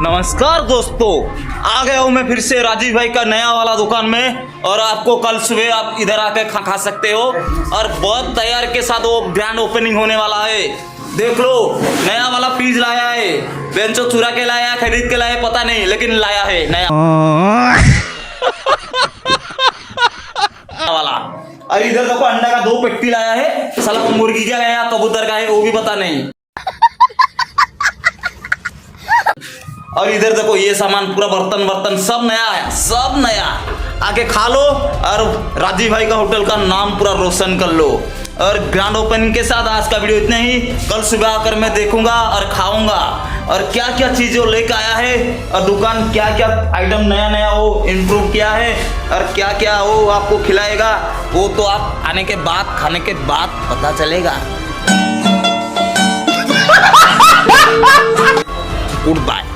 नमस्कार दोस्तों, आ गया हूँ मैं फिर से राजीव भाई का नया वाला दुकान में। और आपको कल सुबह आप इधर आके खा सकते हो। और बहुत तैयार के साथ वो ग्रैंड ओपनिंग होने वाला है। देख लो, नया वाला पीस लाया है। बेंचो चुरा के लाया, खरीद के लाया, पता नहीं, लेकिन लाया है नया वाला। और इधर देखो, अंडा का 2 पेटी लाया है। साला वो मुर्गी का है या कबूतर का है वो भी पता नहीं। और इधर देखो, ये सामान पूरा बर्तन सब नया है, सब नया। आके खा लो और राजीव भाई का होटल का नाम पूरा रोशन कर लो। और ग्रैंड ओपनिंग के साथ आज का वीडियो इतना ही। कल सुबह आकर मैं देखूंगा और खाऊंगा और क्या क्या चीजें वो लेकर आया है और दुकान क्या क्या आइटम नया वो इम्प्रूव किया है और क्या क्या वो आपको खिलाएगा, वो तो आप आने के बाद, खाने के बाद पता चलेगा। Good bye.